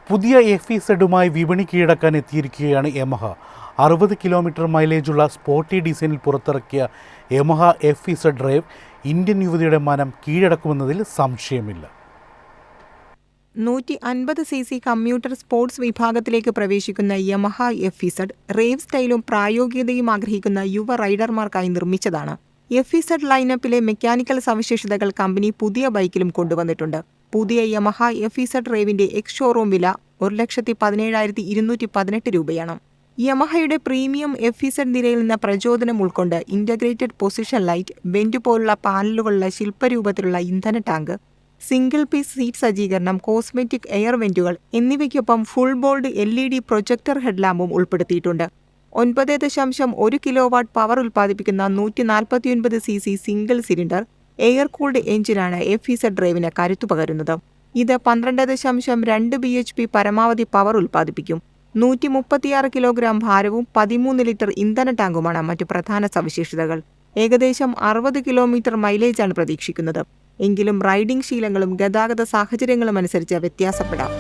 പുതിയ FEZുമായി വിപണി കീഴടക്കാൻ എത്തിയിരിക്കുകയാണ് യമഹ. 60 കിലോമീറ്റർ മൈലേജുള്ള സ്പോർട്ടി ഡിസൈനിൽ പുറത്തിറക്കിയ യമഹ FEZ ഡ്രൈവ് ഇന്ത്യൻ യുവതിയുടെ മനം കീഴടക്കുമെന്നതിൽ സംശയമില്ല. 150cc കമ്മ്യൂട്ടർ സ്പോർട്സ് വിഭാഗത്തിലേക്ക് പ്രവേശിക്കുന്ന യമഹ FEZ റേവ് സ്റ്റൈലും പ്രായോഗികതയും ആഗ്രഹിക്കുന്ന യുവ റൈഡർമാർക്കായി നിർമ്മിച്ചതാണ്. FEZ ലൈനപ്പിലെ മെക്കാനിക്കൽ സവിശേഷതകൾ കമ്പനി പുതിയ ബൈക്കിലും കൊണ്ടുവന്നിട്ടുണ്ട്. പുതിയ യമഹ FEZ റേവിന്റെ എക്സ് ഷോറൂം വില 1,17,218 രൂപയാണ്. യമഹയുടെ പ്രീമിയം FEZ നിരയിൽ നിന്ന് പ്രചോദനം ഉൾക്കൊണ്ട് ഇന്റഗ്രേറ്റഡ് പൊസിഷൻ ലൈറ്റ്, വെന്റ് പോലുള്ള പാനലുകളുള്ള ശില്പരൂപത്തിലുള്ള ഇന്ധന ടാങ്ക്, സിംഗിൾ പീസ് സീറ്റ് സജ്ജീകരണം, കോസ്മെറ്റിക് എയർ വെന്റുകൾ എന്നിവയ്ക്കൊപ്പം ഫുൾ ബോൾഡ് LED പ്രൊജക്ടർ ഹെഡ്ലാമ്പും ഉൾപ്പെടുത്തിയിട്ടുണ്ട്. 9.1 കിലോവാട്ട് പവർ ഉൽപ്പാദിപ്പിക്കുന്ന 149cc single cylinder air cooled എഞ്ചിനാണ് FEZ ഡ്രൈവിന് കരുത്തു പകരുന്നത്. ഇത് 12.2 bhp പരമാവധി പവർ ഉൽപ്പാദിപ്പിക്കും. 136 കിലോഗ്രാം ഭാരവും 13 ലിറ്റർ ഇന്ധന ടാങ്കുമാണ് മറ്റു പ്രധാന സവിശേഷതകൾ. ഏകദേശം 60 കിലോമീറ്റർ മൈലേജാണ് പ്രതീക്ഷിക്കുന്നത്. എങ്കിലും റൈഡിംഗ് ശീലങ്ങളും ഗതാഗത സാഹചര്യങ്ങളും അനുസരിച്ച് വ്യത്യാസപ്പെടാം.